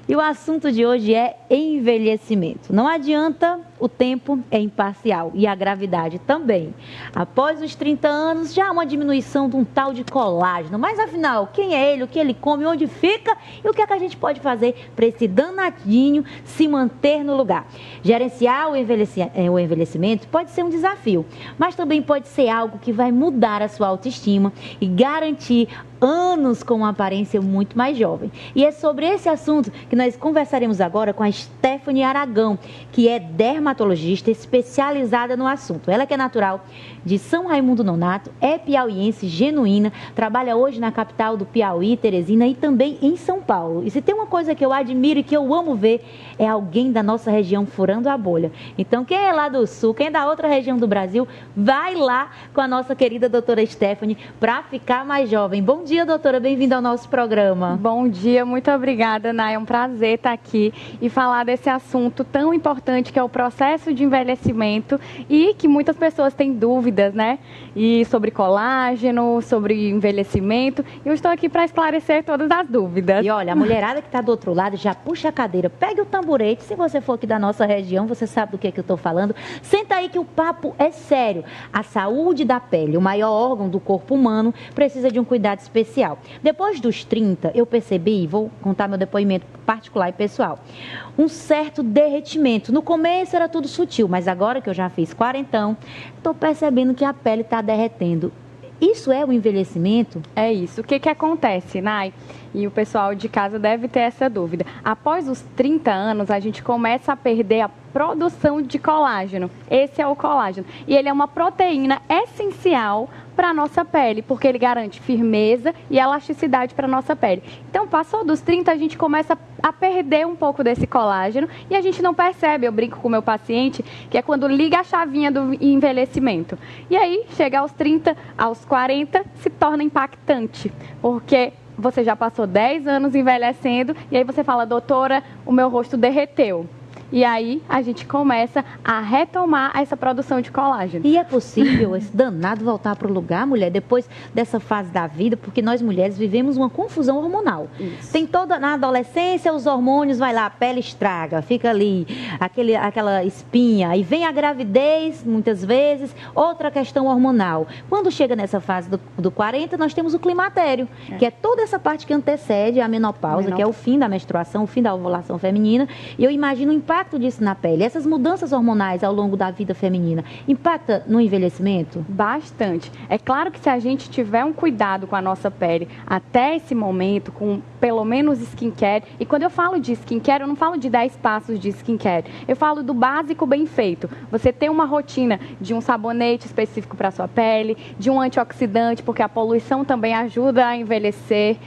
E o assunto de hoje é envelhecimento. Não adianta, o tempo é imparcial e a gravidade também. Após os 30 anos, já há uma diminuição de um tal de colágeno. Mas afinal, quem é ele, o que ele come, onde fica e o que é que a gente pode fazer para esse danadinho se manter no lugar? Gerenciar o envelhecimento pode ser um desafio, mas também pode ser algo que vai mudar a sua autoestima e garantir anos com uma aparência muito mais jovem. E é sobre esse assunto que nós conversaremos agora com a Stephanie Aragão, que é dermatologista especializada no assunto. Ela que é natural de São Raimundo Nonato, é piauiense genuína, trabalha hoje na capital do Piauí, Teresina, e também em São Paulo. E se tem uma coisa que eu admiro e que eu amo ver, é alguém da nossa região furando a bolha. Então, quem é lá do Sul, quem é da outra região do Brasil, vai lá com a nossa querida doutora Stephanie para ficar mais jovem. Bom dia, doutora. Bem-vinda ao nosso programa. Bom dia, muito obrigada, Nay. É um prazer estar aqui e falar desse assunto tão importante que é o processo de envelhecimento e que muitas pessoas têm dúvidas, né? E sobre colágeno, sobre envelhecimento. Eu estou aqui para esclarecer todas as dúvidas. E olha, a mulherada que está do outro lado já puxa a cadeira, pegue o tamborete. Se você for aqui da nossa região, você sabe do que eu estou falando. Senta aí que o papo é sério. A saúde da pele, o maior órgão do corpo humano, precisa de um cuidado especial. Depois dos 30, eu percebi, vou contar meu depoimento particular e pessoal, um certo derretimento. No começo era tudo sutil, mas agora que eu já fiz 40, estou percebendo que a pele está derretendo. Isso é o envelhecimento? É isso. O que acontece, Nay? E o pessoal de casa deve ter essa dúvida. Após os 30 anos, a gente começa a perder a produção de colágeno. Esse é o colágeno. E ele é uma proteína essencial para a nossa pele, porque ele garante firmeza e elasticidade para a nossa pele. Então, passou dos 30, a gente começa a perder um pouco desse colágeno e a gente não percebe. Eu brinco com o meu paciente que é quando liga a chavinha do envelhecimento. E aí, chega aos 30, aos 40, se torna impactante, porque você já passou 10 anos envelhecendo e aí você fala, doutora, o meu rosto derreteu. E aí a gente começa a retomar essa produção de colágeno. E é possível esse danado voltar para o lugar, mulher, depois dessa fase da vida? Porque nós mulheres vivemos uma confusão hormonal. Isso. Tem toda, na adolescência, os hormônios, vai lá, a pele estraga, fica ali, aquela espinha. E vem a gravidez, muitas vezes, outra questão hormonal. Quando chega nessa fase do 40, nós temos o climatério, que é toda essa parte que antecede a menopausa, que é o fim da menstruação, o fim da ovulação feminina. E eu imagino o impacto disso na pele. Essas mudanças hormonais ao longo da vida feminina impacta no envelhecimento? Bastante. É claro que se a gente tiver um cuidado com a nossa pele até esse momento, com pelo menos skincare, e quando eu falo de skincare, eu não falo de 10 passos de skincare, eu falo do básico bem feito. Você tem uma rotina de um sabonete específico para a sua pele, de um antioxidante, porque a poluição também ajuda a envelhecer,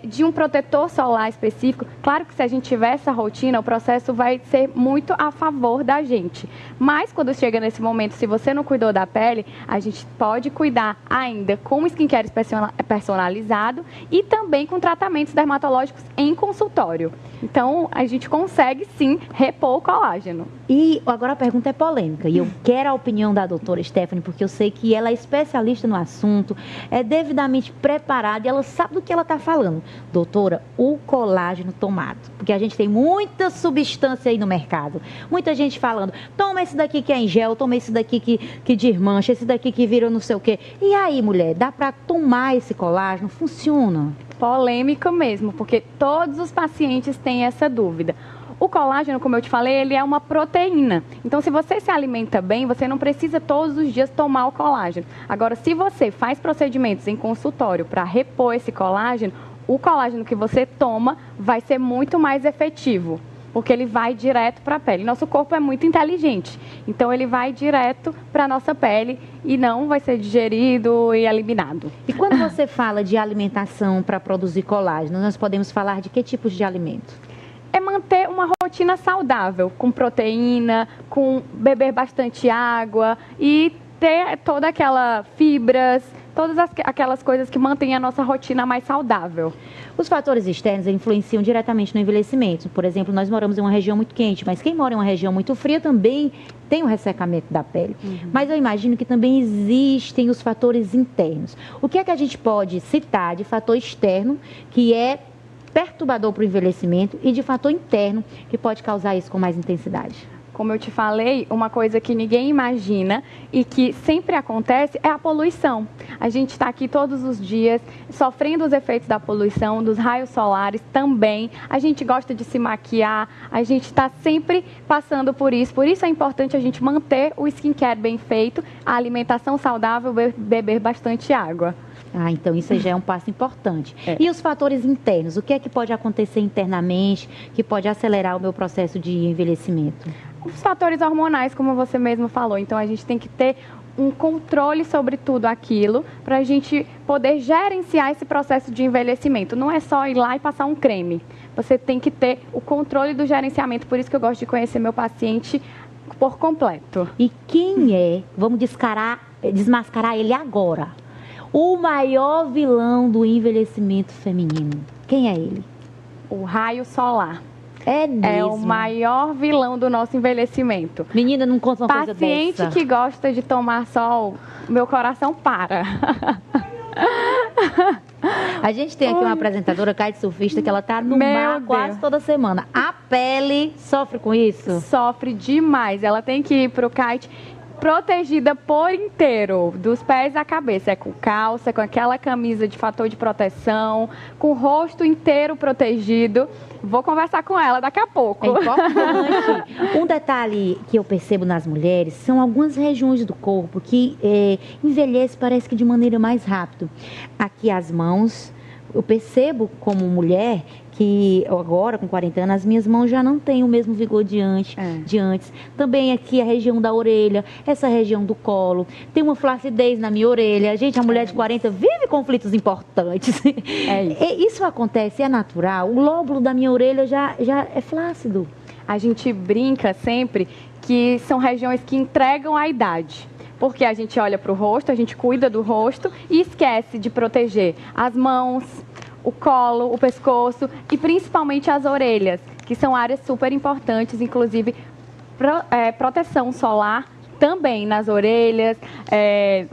de um protetor solar específico. Claro que se a gente tiver essa rotina, o processo vai ser muito a favor da gente. Mas quando chega nesse momento, se você não cuidou da pele, a gente pode cuidar ainda com skincare personalizado e também com tratamentos dermatológicos em consultório. Então, a gente consegue sim repor o colágeno. E agora a pergunta é polêmica e eu quero a opinião da doutora Stephanie, porque eu sei que ela é especialista no assunto, é devidamente preparada e ela sabe do que ela está falando. Doutora, o colágeno tomado, porque a gente tem muita substância aí no mercado, muita gente falando, toma esse daqui que é em gel, toma esse daqui que desmancha, esse daqui que vira não sei o quê. E aí, mulher, dá para tomar esse colágeno? Funciona? Polêmica mesmo, porque todos os pacientes têm essa dúvida. O colágeno, como eu te falei, ele é uma proteína. Então, se você se alimenta bem, você não precisa todos os dias tomar o colágeno. Agora, se você faz procedimentos em consultório para repor esse colágeno, o colágeno que você toma vai ser muito mais efetivo, porque ele vai direto para a pele. Nosso corpo é muito inteligente, então ele vai direto para a nossa pele e não vai ser digerido e eliminado. E quando você fala de alimentação para produzir colágeno, nós podemos falar de que tipos de alimento? É manter uma rotina saudável, com proteína, com beber bastante água e ter toda aquela fibras, todas aquelas coisas que mantêm a nossa rotina mais saudável. Os fatores externos influenciam diretamente no envelhecimento. Por exemplo, nós moramos em uma região muito quente, mas quem mora em uma região muito fria também tem um ressecamento da pele. Mas eu imagino que também existem os fatores internos. O que é que a gente pode citar de fator externo que é perturbador para o envelhecimento e de fator interno que pode causar isso com mais intensidade? Como eu te falei, uma coisa que ninguém imagina e que sempre acontece é a poluição. A gente está aqui todos os dias sofrendo os efeitos da poluição, dos raios solares também. A gente gosta de se maquiar, a gente está sempre passando por isso. Por isso é importante a gente manter o skincare bem feito, a alimentação saudável, beber bastante água. Então isso aí já é um passo importante. E os fatores internos? O que é que pode acontecer internamente que pode acelerar o meu processo de envelhecimento? Os fatores hormonais, como você mesmo falou. Então, a gente tem que ter um controle sobre tudo aquilo para a gente poder gerenciar esse processo de envelhecimento. Não é só ir lá e passar um creme. Você tem que ter o controle do gerenciamento. Por isso que eu gosto de conhecer meu paciente por completo. E quem é, vamos desmascarar ele agora, o maior vilão do envelhecimento feminino? Quem é ele? O raio solar. É mesmo? É o maior vilão do nosso envelhecimento. Menina, não conta uma coisa dessa. Paciente que gosta de tomar sol, meu coração para. A gente tem aqui uma apresentadora, kitesurfista, que ela tá no mar quase toda semana. A pele sofre com isso? Sofre demais. Ela tem que ir pro kite protegida por inteiro, dos pés à cabeça. É com calça, com aquela camisa de fator de proteção, com o rosto inteiro protegido. Vou conversar com ela daqui a pouco. É importante. Um detalhe que eu percebo nas mulheres são algumas regiões do corpo que envelhece, parece que de maneira mais rápida. Aqui as mãos, eu percebo como mulher que agora, com 40 anos, as minhas mãos já não têm o mesmo vigor de antes. Também aqui a região da orelha, essa região do colo. Tem uma flacidez na minha orelha. Gente, a mulher de 40 vive conflitos importantes. Isso acontece, é natural. O lóbulo da minha orelha já é flácido. A gente brinca sempre que são regiões que entregam a idade. Porque a gente olha para o rosto, a gente cuida do rosto e esquece de proteger as mãos, o colo, o pescoço e principalmente as orelhas, que são áreas super importantes, inclusive proteção solar também nas orelhas,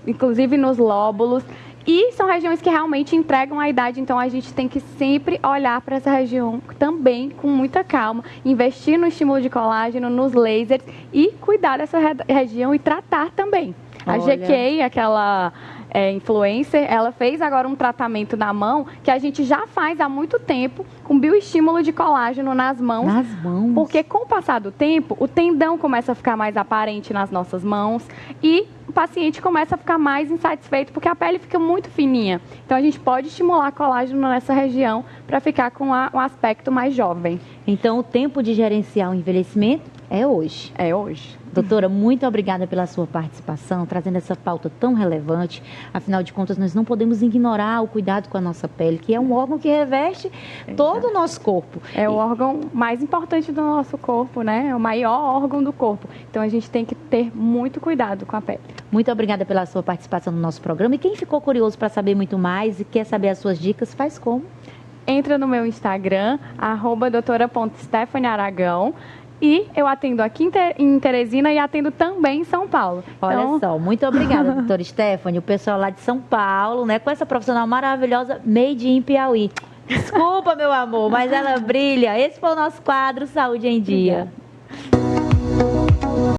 inclusive nos lóbulos. E são regiões que realmente entregam a idade, então a gente tem que sempre olhar para essa região também com muita calma, investir no estímulo de colágeno, nos lasers e cuidar dessa região e tratar também. A GK, aquela influencer, ela fez agora um tratamento na mão que a gente já faz há muito tempo com bioestímulo de colágeno nas mãos. Nas mãos? Porque com o passar do tempo, o tendão começa a ficar mais aparente nas nossas mãos e o paciente começa a ficar mais insatisfeito porque a pele fica muito fininha. Então a gente pode estimular colágeno nessa região para ficar com um aspecto mais jovem. Então o tempo de gerenciar o envelhecimento é hoje. É hoje. Doutora, muito obrigada pela sua participação, trazendo essa pauta tão relevante. Afinal de contas, nós não podemos ignorar o cuidado com a nossa pele, que é um órgão que reveste todo o nosso corpo. É o órgão mais importante do nosso corpo, né? É o maior órgão do corpo. Então, a gente tem que ter muito cuidado com a pele. Muito obrigada pela sua participação no nosso programa. E quem ficou curioso para saber muito mais e quer saber as suas dicas, faz como? Entra no meu Instagram, @doutora.stephaniearagão. E eu atendo aqui em Teresina e atendo também em São Paulo. Olha só, muito obrigada, doutora Stephanie, o pessoal lá de São Paulo, né, com essa profissional maravilhosa, made in Piauí. Desculpa, meu amor, mas ela brilha. Esse foi o nosso quadro Saúde em Dia.